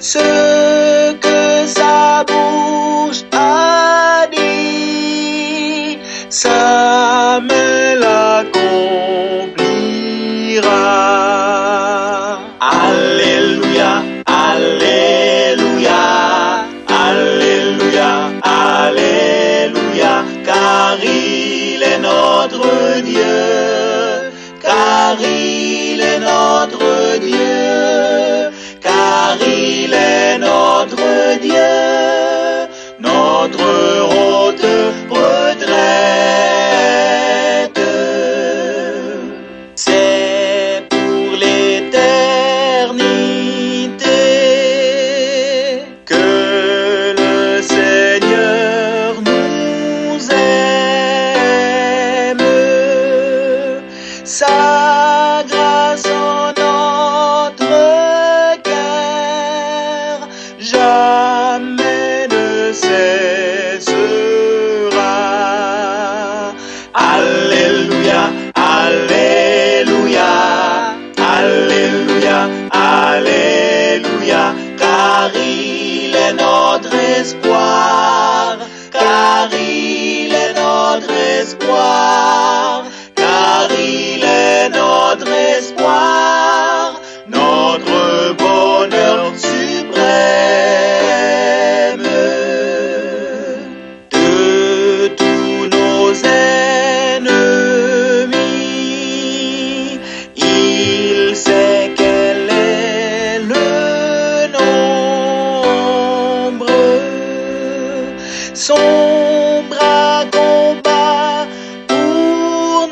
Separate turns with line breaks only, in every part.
Ce que sa bouche a dit, sa main l'accomplira. Alléluia, Alléluia, Alléluia, Alléluia, car il est notre Dieu, car il est notre Dieu, car il est notre Dieu, notre haute retraite. C'est pour l'éternité que le Seigneur nous aime. Sa grâce en notre cœur jamais ne cessera. Alléluia, Alléluia, Alléluia, Alléluia, car il est notre espoir, car il est notre espoir, car il est notre espoir, notre bonheur suprême. De tous nos ennemis, il sait quel est le nombre. Son bras combat pour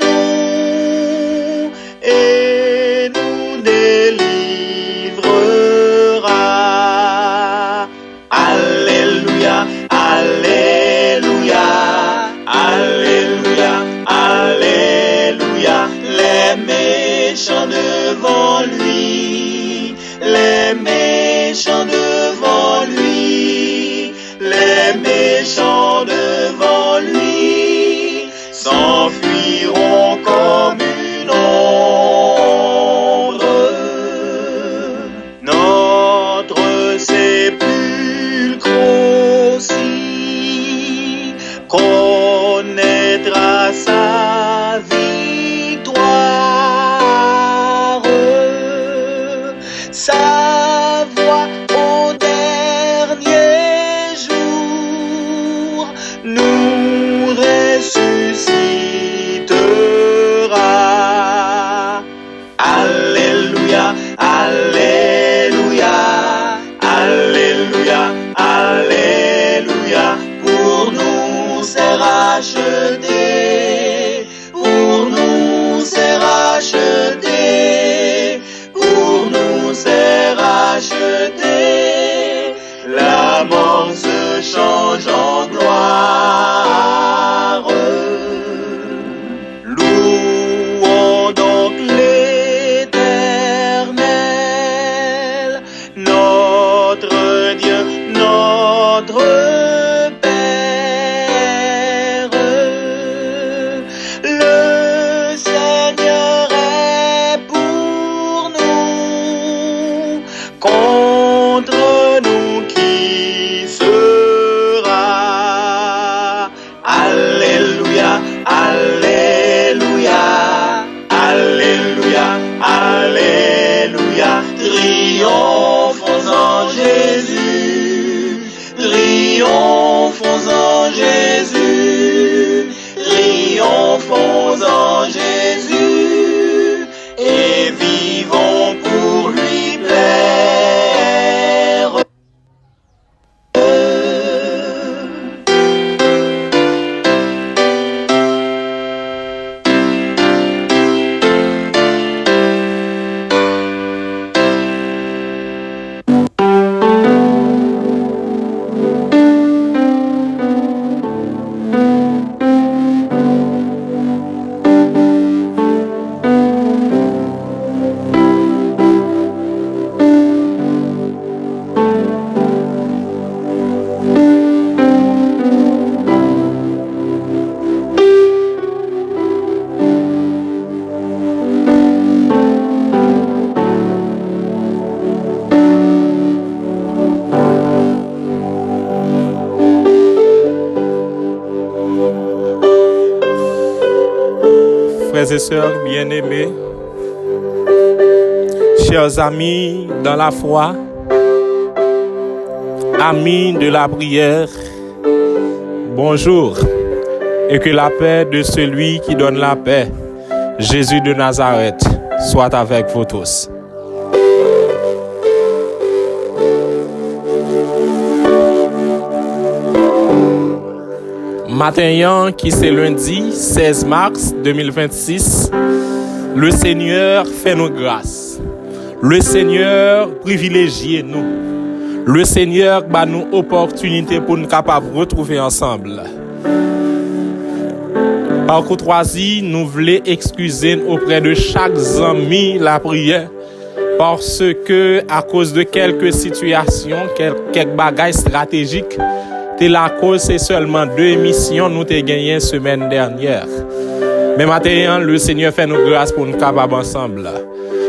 et sœurs bien-aimés, chers amis dans la foi, amis de la prière, bonjour, et que la paix de celui qui donne la paix, Jésus de Nazareth, soit avec vous tous. Matin qui c'est lundi 16 mars 2026, le Seigneur fait nous grâce. Le Seigneur privilégie nous. Le Seigneur bat nous opportunité pour nous capables de retrouver ensemble. Par courtoisie, nous voulons excuser auprès de chaque ami la prière parce que à cause de quelques situations, quelques bagages stratégiques, la cause c'est seulement 2 émissions nous t'ai gagné semaine dernière. Mais maintenant le Seigneur fait nous grâce pour nous capables ensemble.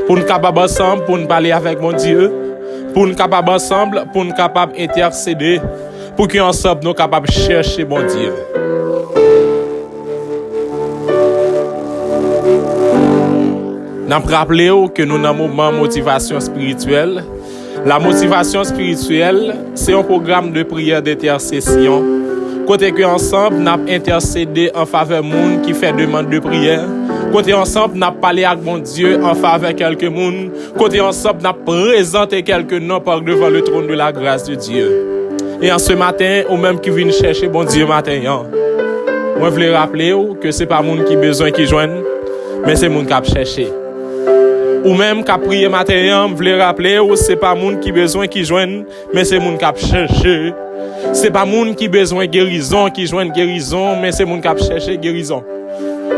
Pour nous capables ensemble pour nous parler avec mon Dieu, pour nous capables ensemble pour nous capables intercéder, pour qu'ensemble nous capables chercher mon Dieu. Nous rappelons que nous avons un moment de motivation spirituelle. La motivation spirituelle, c'est un programme de prière d'intercession. Côté que ensemble, nous avons intercédé en faveur de monde qui fait demande de prière. Côté ensemble, nous avons parlé avec mon Dieu en faveur de quelques monde. Côté ensemble, nous avons présenté quelques noms par devant le trône de la grâce de Dieu. Et en ce matin, ou même qui viennent chercher bon Dieu matin, moi je voulais rappeler que ce n'est pas monde qui besoin qui joigne, mais c'est monde qui a cherché. Ou même qu'à prier matin, je voulais rappeler que ce n'est pas monde qui besoin qui joigne, mais c'est monde qui a cherché. C'est pas monde qui besoin guérison qui joigne guérison, mais c'est monde qui a cherché guérison.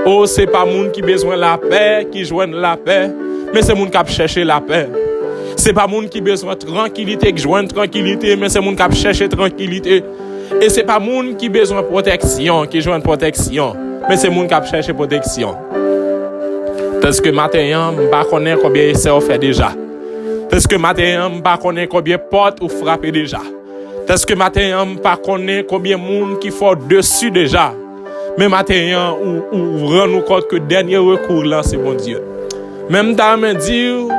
Oh, c'est pas monde qui besoin la paix qui joigne la paix, mais c'est monde qui a cherché la paix. C'est pas monde qui besoin tranquillité qui joigne tranquillité, mais c'est monde qui a cherché tranquillité. Et c'est pas monde qui besoin protection qui joigne protection, mais c'est monde qui a cherché protection. Parce que matin, je ne connais pas combien essais on fait déjà. Parce que matin, je ne connais pas combien de portes ou frapper déjà. Parce que matin, je ne connais pas combien de monde qui font dessus déjà. Mais matin, on rend nous compte que le dernier recours là, c'est bon Dieu. Même dans me dire,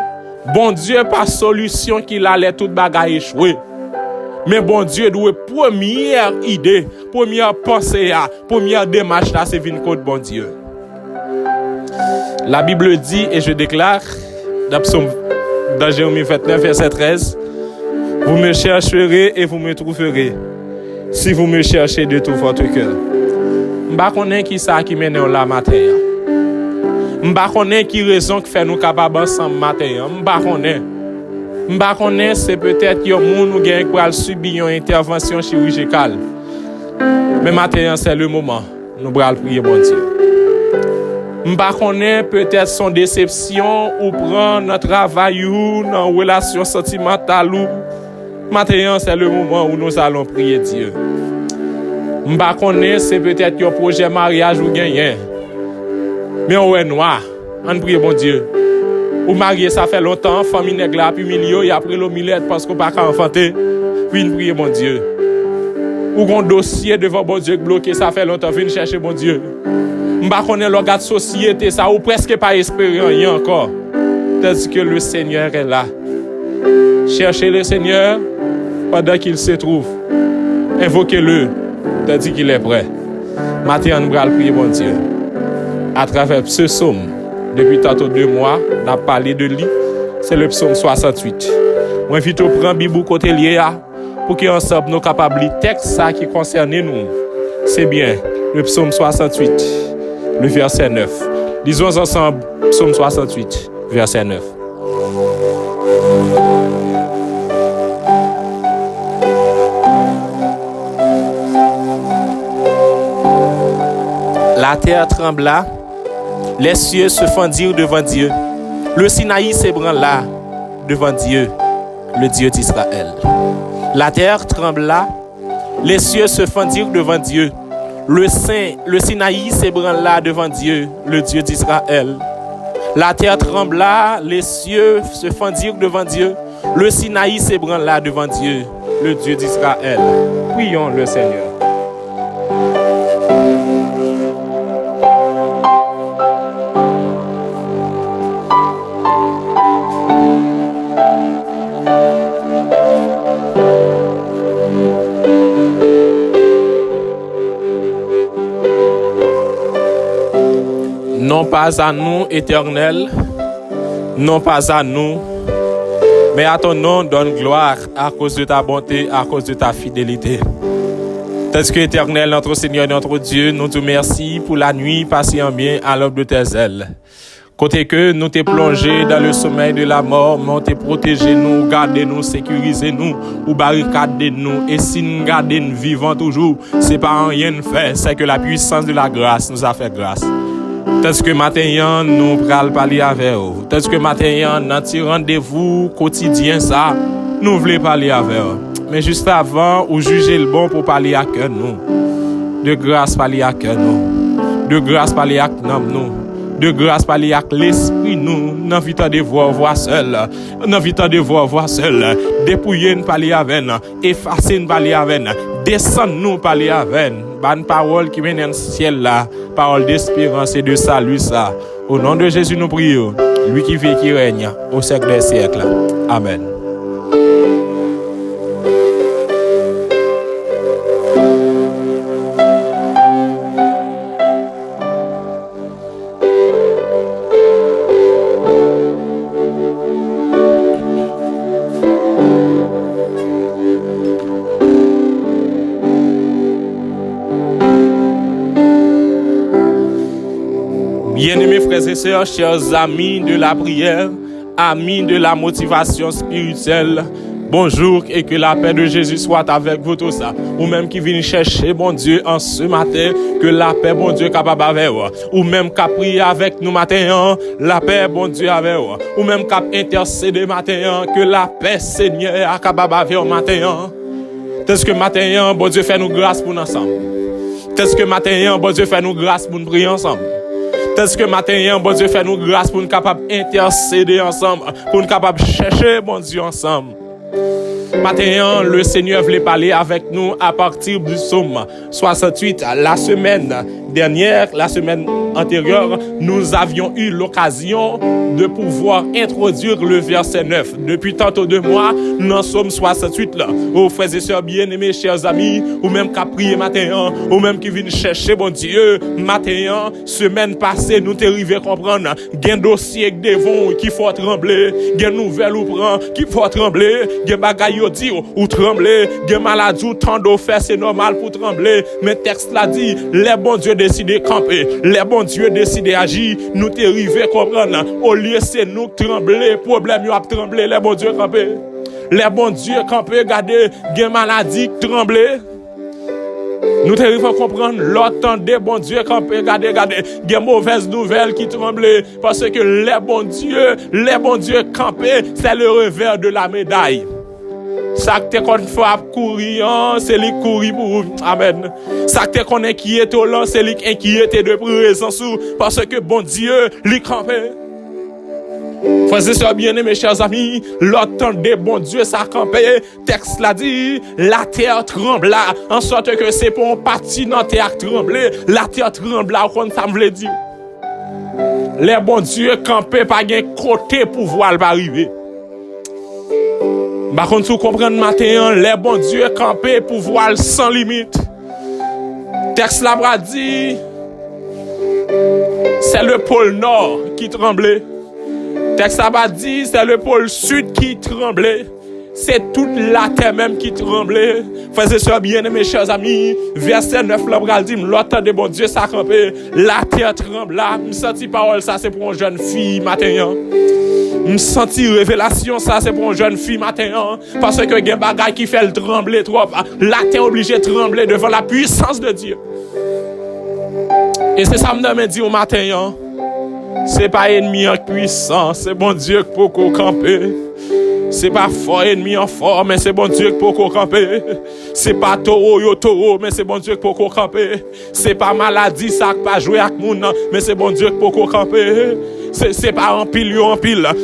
bon Dieu, pas solution qu'il allait tout bagaille échouer. Mais bon Dieu, doit première idée, première pensée, première démarche là, c'est venir contre bon Dieu. La Bible dit, et je déclare, dans Jérémie 29, verset 13, « Vous me chercherez et vous me trouverez, si vous me cherchez de tout votre cœur. » Je ne sais pas qui ça qui mène là matin. Je ne sais pas qui raison qui fait nous capables ensemble matin. Je ne sais pas c'est peut-être que nous avons subi une intervention chirurgicale. Mais matin, c'est le moment. Nous allons prier mon Dieu. Je ne sais pas peut-être son déception ou prendre notre travail ou dans une relation sentimentale. Maintenant, c'est le moment où nous allons prier Dieu. Je ne sais pas c'est peut-être un projet mariage ou gagné. Mais on est noir. On prie bon Dieu. Ou marié, ça fait longtemps, famille nègre là, puis milieu, et après le millet parce qu'on n'a pas enfanté. Puis on prie bon Dieu. Ou un dossier devant bon Dieu bloqué, ça fait longtemps, viens chercher bon Dieu. M'ba connaît le gars de société ça ou presque pas espérer rien encore. Tandis que le Seigneur est là. Cherchez le Seigneur pendant qu'il se trouve. Invoquez-le tandis qu'il est prêt. Matin nous allons prier bon Dieu. À travers ce psaume, depuis tantôt 2 mois, on a parlé de lui. C'est le psaume 68. Moi invite au prendre Bible côté lié pour qu'ensemble nous capables de texte ça qui concerne nous. C'est bien le psaume 68. Le verset 9. Lisons ensemble psaume 68, verset 9. La terre trembla, les cieux se fendirent devant Dieu. Le Sinaï s'ébranla devant Dieu, le Dieu d'Israël. La terre trembla, les cieux se fendirent devant Dieu. Le Sinaï s'ébranla devant Dieu, le Dieu d'Israël. La terre trembla, les cieux se fendirent devant Dieu. Le Sinaï s'ébranla devant Dieu, le Dieu d'Israël. Prions le Seigneur. Non pas à nous, Éternel, non pas à nous, mais à ton nom donne gloire à cause de ta bonté, à cause de ta fidélité. Tandis que Éternel, notre Seigneur, notre Dieu, nous te remercions pour la nuit passée en bien à l'aube de tes ailes. Côté que nous t'es plongé dans le sommeil de la mort, mais on t'es protégé nous, gardé nous, sécurisé nous, ou barricadé nous, et si nous gardons nous vivants toujours, c'est pas rien de fait, c'est que la puissance de la grâce nous a fait grâce. Tandis que matin, nous pral parler avec vous. Tandis que matin, dans petit rendez-vous quotidien ça, nous voulons parler avec vous. Mais juste avant, ou juger le bon pour parler avec nous. De grâce parler avec nous. De grâce parler avec nous. De grâce parler avec l'esprit nous. N'en vite de voix seul. N'en vite de voix seul. Dépouiller nous parler avec nous. Effacer nous parler avec nous. Descendre nous parler avec nous. Bonne parole qui mène dans le ciel là. Parole d'espérance et de salut ça. Au nom de Jésus nous prions. Lui qui vit et qui règne au siècle des siècles. Amen. Bien-aimés frères et sœurs, chers amis de la prière, amis de la motivation spirituelle, bonjour et que la paix de Jésus soit avec vous tous. Ou même qui viennent chercher bon Dieu en ce matin, que la paix bon Dieu capable avec vous. Ou même qui prier avec nous matin, la paix bon Dieu avec vous. Ou même qui intercéder matin, que la paix Seigneur est capable avec vous matin. Est-ce que matin, bon Dieu fait nous grâce pour nous ensemble. Est-ce que matin, bon Dieu fait nous grâce pour nous prier ensemble. Est-ce que matin, bon Dieu fait nous grâce pour nous capables intercéder ensemble, pour nous capables chercher bon Dieu ensemble. Matin, le Seigneur voulait parler avec nous à partir du psaume 68. La semaine dernière, la semaine antérieure, nous avions eu l'occasion de pouvoir introduire le verset 9. Depuis tantôt de mois, nous en sommes 68 là. Aux frères et sœurs bien-aimés, chers amis, ou même qui prié matin, ou même qui viennent chercher bon Dieu, matin, semaine passée, nous t'arrivons à comprendre, il y a un dossier qui devant, qui faut trembler, il y a une nouvelle ou prend, qui faut trembler, il y a des bagailles ou trembler, il y a maladie ou tant d'eau faire, c'est normal pour trembler, mais texte l'a dit, les bons dieux décident de camper, les bons dieux décident d'agir, nous t'arrivons à comprendre, au lieu c'est nous trembler, problème y a trembler, les bons dieux camper. Les bons dieux camper, regardez, il y a maladie trembler. Nous t'arrivons à comprendre, l'autre des bons dieux camper, regardez, il y a mauvaise nouvelle qui tremblent, parce que les bons dieux camper, c'est le revers de la médaille. Ça que qu'on fait courir, c'est lui courir pour amen. Ça que qu'on inquiète au long, c'est lui inquiète de présence parce que bon Dieu lui camper. Frères et sœurs bien-aimés, chers amis, l'automne des bons dieux ça campé, texte l'a dit, la terre trembla, en sorte que c'est pour un parti dans la terre trembler, la terre trembla, comme ça me veut dire. Les bons dieux campés pas gain côté pour voir arriver. Par contre, vous comprenez matin, les bons dieux campés pour voir sans limite. Texte là dit, c'est le pôle nord qui tremblait. Texte là dit, c'est le pôle sud qui tremblait. C'est toute la terre même qui tremblait. Frères et sœurs bien-aimés, chers amis, verset 9 là dit, l'automne de bon Dieu ça campé, la terre trembla. Me senti parole ça c'est pour une jeune fille matin. Me senti révélation ça c'est pour une jeune fille matin parce que gen bagay qui fait le trembler trop. La terre obligée de trembler devant la puissance de Dieu. Et c'est ça me dit au matin. C'est pas ennemi en puissance, c'est bon Dieu qui peut camper. C'est pas fort ennemi en fort, mais c'est bon Dieu qui peut camper. C'est pas taureau, mais c'est bon Dieu qui peut camper. C'est pas maladie, ça qui pas jouer avec moun, mais c'est bon Dieu qui peut camper. C'est pas en pile,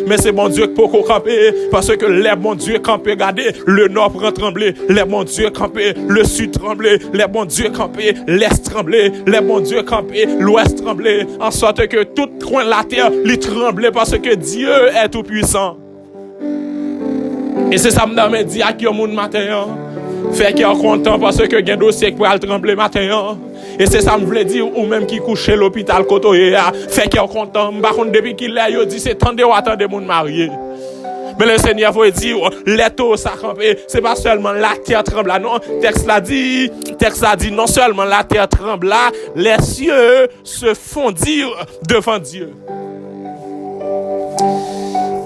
mais c'est bon Dieu qui peut camper. Parce que les bons dieux campés, regardez, le nord prend trembler, les bons dieux campés, le sud trembler, les bons dieux campés, l'est trembler, les bons dieux campés, l'ouest trembler, en sorte que tout coin de la terre, lui trembler parce que Dieu est tout puissant. Et c'est ça me dit à qui au monde matin. Fait qu'il est content parce que il y a un dossier qui peut trembler matin. Et c'est ça me voulait dire, ou même qui couche à l'hôpital côté fait qu'il est content, par contre depuis qu'il est, il dit c'est attendez mon marié. Mais le Seigneur veut dire, les taux ça campé, c'est pas seulement la terre tremble là, non. Texte a dit, non seulement la terre tremble là, les cieux se fondirent devant Dieu.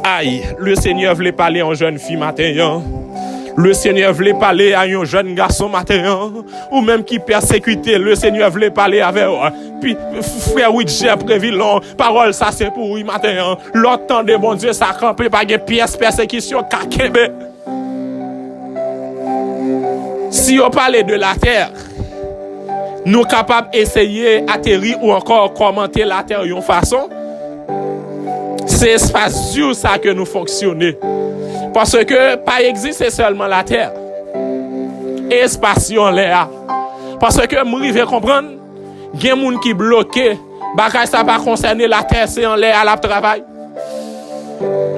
Aïe, le Seigneur voulait parler à une jeune fille matin. Le Seigneur voulait parler à un jeune garçon matin, ou même qui persécutait, le Seigneur voulait parler avec eux. Puis, frère Widger Prévillon, parole ça c'est pour lui matin. L'autre temps de bon Dieu, ça campé par des pièces persécution, kakembe. Si on parlait de la terre, nous capables d'essayer atterrir ou encore commenter la terre d'une façon, c'est espace sur ça que nous fonctionnons. Parce que pas existe seulement la terre. Espace en l'air. Parce que m'rive comprendre, il y a des gens qui bloqué, bagay ça pas concerner la terre, c'est en l'air à la travail.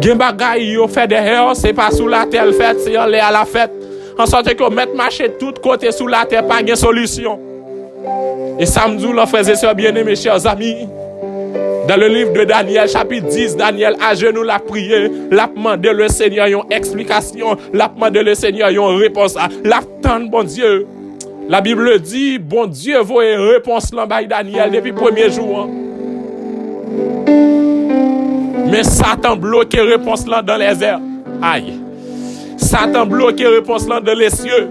Il y a des bagay yo fait derrière, c'est pas sous la terre le fait, c'est en l'air à la fête. En sorte que mettre marché de tous côtés sous la terre, pas de solution. Et samedi, là, frères et sœurs bien-aimés, chers amis, dans le livre de Daniel, chapitre 10, Daniel à genoux l'a prié, l'a demandé le Seigneur une explication, l'a demandé le Seigneur une réponse, l'a tendre bon Dieu. La Bible dit, bon Dieu voit une réponse là by Daniel depuis le premier jour. Mais Satan bloque réponse là dans les airs. Aïe. Satan bloque réponse là dans les cieux.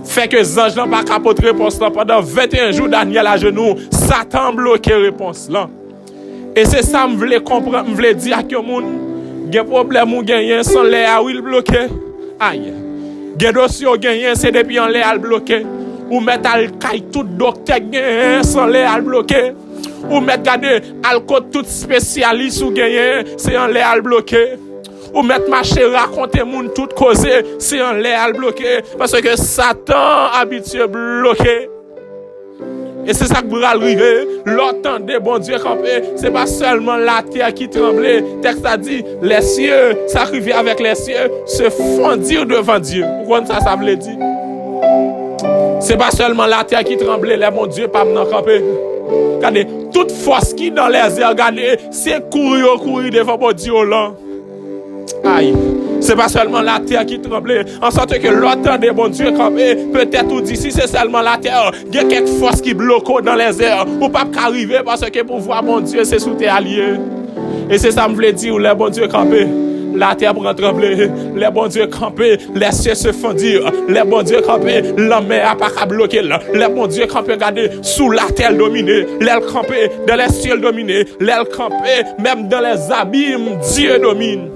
Fait que les anges n'ont pas capoté réponse là pendant 21 jours Daniel à genoux. Satan bloque réponse là. Et c'est ça, je voulais comprendre, je voulais dire à que moun, gen problème ou gagné sans l'air ou il bloqué. Aïe. Gen dossier ou gagné c'est depuis en l'air bloqué. Ou mettre al kay tout docteur gagné sans l'air bloqué. Ou mettre garder alcool tout spécialiste ou gagné c'est en l'air bloqué. Ou mettre marcher raconter moun tout cause c'est en l'air bloqué parce que Satan habitué bloqué. Et c'est ça que vous arrivez, l'autant de bon Dieu campé, c'est pas seulement la terre qui tremblait. Texte a dit, les cieux, ça arrivait avec les cieux, se fondirent devant Dieu. Pourquoi ça veut dire? C'est pas seulement la terre qui tremblait, les bon Dieu pas m'en camper. Regardez, toute force qui dans les airs, regardez, c'est courir devant bon Dieu là. Aïe. C'est pas seulement la terre qui tremblait, en sorte que l'autant de bon Dieu campé, peut-être ou d'ici c'est seulement la terre, il y a quelque force qui bloque dans les airs, ou pas qu'arriver parce que pour voir mon Dieu c'est sous terre allié. Et c'est ça que je voulais dire, les bon Dieu campé, la terre prend trembler, les bon Dieu campé, les cieux se fondirent, les bon Dieu campé, la mer a pas qu'à bloquer, les bon Dieu campé, regardez, sous la terre dominée, l'aile campé, dans les cieux dominés, l'aile campé, même dans les abîmes, Dieu domine.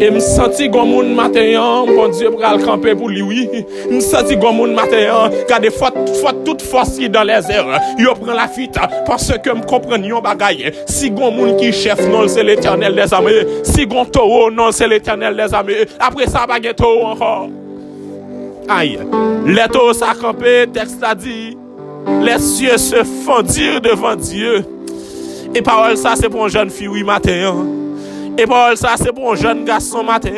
Et me senti comme moun matin, bon Dieu pour le camper pour lui, oui. Me senti comme moun matin, car des fois toute force qui dans les airs, yo prend la fuite parce que me comprend yon bagaille. Si gon moun qui chef non c'est l'Éternel des armées, si gon taureau non c'est l'Éternel des armées. Après ça pas gen taureau encore. Aïe. Les taureaux ça campé, texte a dit, les cieux se fondirent devant Dieu. Et parole ça c'est pour une jeune fille oui matin. Et pour ça, c'est pour un jeune garçon matin.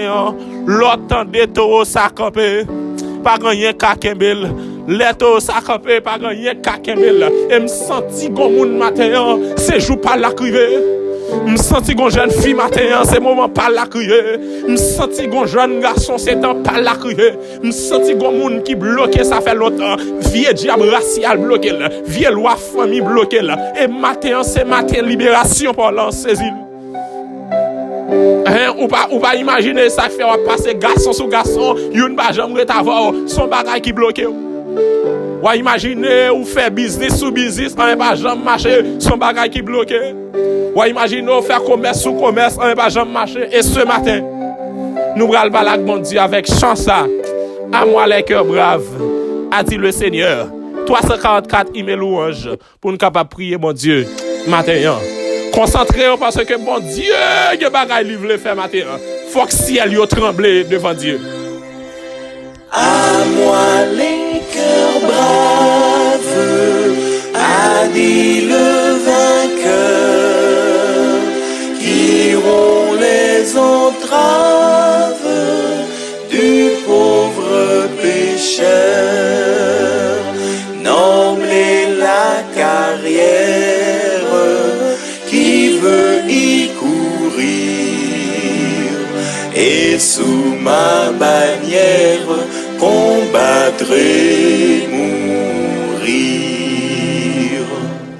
L'autre des taureaux s'accompagner. Pas gagner kakembel. Les taureaux s'accompagner. Pas gagner kakembel. Et me senti comme moun matin. C'est jour pas la crier. Me senti comme jeune fille matin. C'est moment pas la crier. Me senti comme jeune garçon. C'est temps pas la crier. Me senti comme moun qui bloqué. Ça fait longtemps. Vieux diable racial bloqué. Vieux loi famille bloqué. Et matin, c'est matin libération pour l'ensaisir. Ou pas imaginer ça fait passer garçon sur garçon, une ba jambe avoir son bagage qui bloqué. Ou imaginer ou faire business sous business, un ba jambe marcher, son bagage qui bloqué. Ou imaginer ou faire commerce sous commerce, un ba jambe marcher. Et ce matin, nous allons balak bon Dieu avec chance à moi les cœurs braves, a dit le Seigneur. 344 email louange pour nous capable prier mon Dieu matin. Concentrez-vous parce que bon Dieu, il y a bagaille livre le faire matin. Faut que ciel yo tremble devant Dieu.
À moi les cœurs braves, a dit le vainqueur, qui iront les entraves du pauvre pécheur. Non. et sous ma bannière combattrai mourir.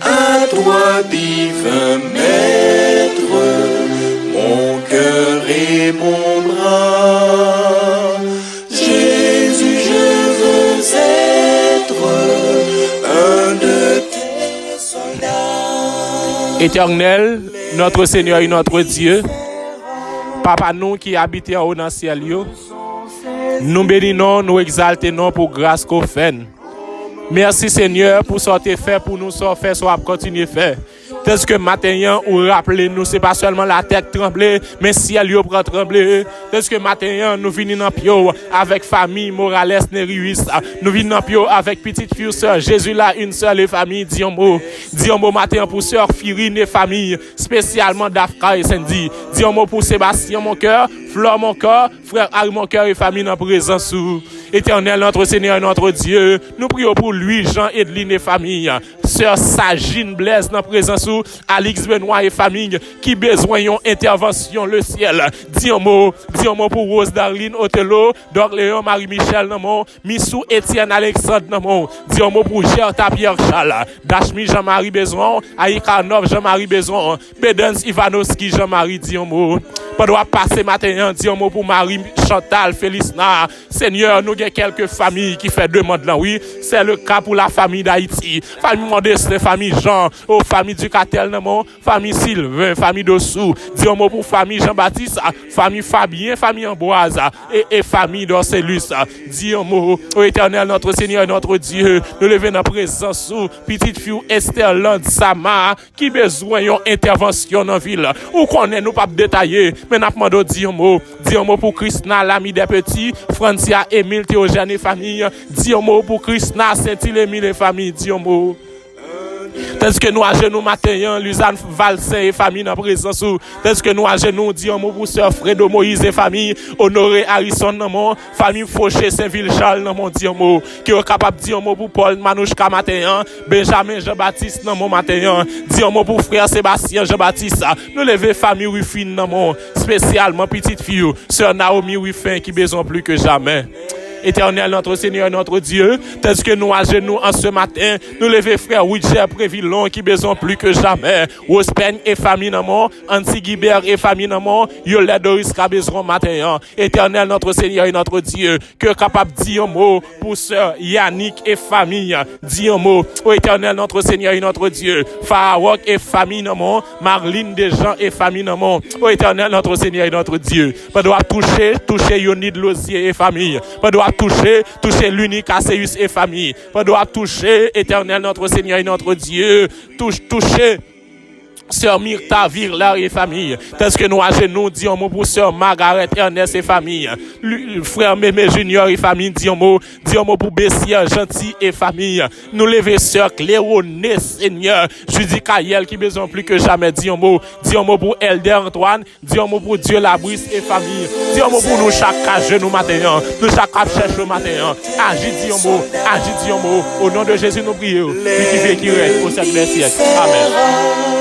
À toi, divin maître, mon cœur et mon bras. Jésus, je veux être un de tes soldats.
Éternel, notre Seigneur et notre Dieu, Papa nous qui habitons en haut dans le ciel, nous bénissons, nous exaltons pour grâce qu'on fait. Merci Seigneur pour ce que tu fait pour nous, ce que fait, ce qu'on continue à faire. Est-ce que matin, ou rappelez-nous, c'est pas seulement la tête tremblée, mais si elle y prend trembler. Est-ce que matin, nous venons dans Pio avec famille Morales Nerius. Nous venons dans Pio avec petite fille sœur Jésus là, une seule famille, dis un mot matin pour sœur Firine et famille, spécialement Dafka et Sandy. Dis un mot pour Sébastien mon cœur, Flore mon cœur, frère Harry mon cœur et famille en présence. Éternel, notre Seigneur et notre Dieu, nous prions pour lui, Jean, Edline et famille. Sœur Sagine Blaise dans présence, Alix Benoît et famille, qui besoin d'une intervention le ciel. Dis un mot pour Rose Darlene Othello, d'Orléans Marie-Michel, Missou Étienne Alexandre, dis un mot pour Gerta Pierre Charles, Dachmi Jean-Marie Besoin, Aïka Nov Jean-Marie Besoin, Bedens Ivanovski Jean-Marie, dis un mot. Pas doit passer matin, dis un mot pour Marie Chantal Félicna. Seigneur, nous avons quelques familles qui font demande là, oui. C'est le cas pour la famille d'Haïti, famille Modeste, famille Jean, famille Ducatel, famille Sylvain, famille Dossou. Dis un mot pour famille Jean-Baptiste, famille Fabien, famille Amboise et famille d'Orcellus. Dis un mot, ô Éternel, notre Seigneur et notre Dieu, nous levons dans présence sous petite fille Esther Land Sama, qui besoin d'une intervention dans la ville. Ou qu'on est, nous pas détailler, mais nous demandons dis un mot pour Christina, l'ami des petits, Francia, Émile, Théogène et famille. Dis un mot pour Christina, Saint-Émile et famille. Dis un mot. Est-ce que nous à genoux matin, Luzanne Valsin et famille dans présence? Est-ce que nous à genoux, dis un mot pour sœur Fredo Moïse et famille, Honoré Harrison dans mon famille Fauché Saint-Ville Charles dans mon dis un mot, qui est capable de dire un mot pour Paul Manouchka matin, Benjamin Jean-Baptiste dans mon matin, dis un mot pour frère Sébastien Jean-Baptiste, nous lever famille Ruffin dans mon, spécialement petite fille, sœur Naomi Ruffin qui besoin plus que jamais. Éternel, notre Seigneur et notre Dieu, est-ce que nous à genoux en ce matin, nous lever frère Widger Prévillon qui besoin plus que jamais, Rospen et famille Namon, Anti Guibert et famille Namon, Yolette Doris qui besoin matin. Éternel, notre Seigneur et notre Dieu, que capable de dire un mot pour sœur Yannick et famille, dis un mot. Ô Éternel, notre Seigneur et notre Dieu, Farouk et famille Namon, Marlene Desjans et famille Namon. Ô Éternel, notre Seigneur et notre Dieu, pas doit toucher Yonid Lozier et famille, pas doit toucher l'unique Asseus et famille. Pas doit toucher, Éternel, notre Seigneur et notre Dieu. Toucher Sœur Myrta Virlar et famille. Est-ce que nous à genoux, dis un mot pour Sœur Margaret Ernest et famille. Frère Mémé Junior et famille, dis un mot pour Bessia Gentil et famille. Nous lever Sœur Cléronée, Seigneur. Judy Kayel qui besoin plus que jamais, dis un mot pour Elder Antoine, dis un mot pour Dieu Labris et famille. Dis un mot pour nous chaque genou matin, nous chaque cherche le matin. Agis, dis un mot. Au nom de Jésus, nous prions. Qui vit qui reste au siècle des siècles. Amen.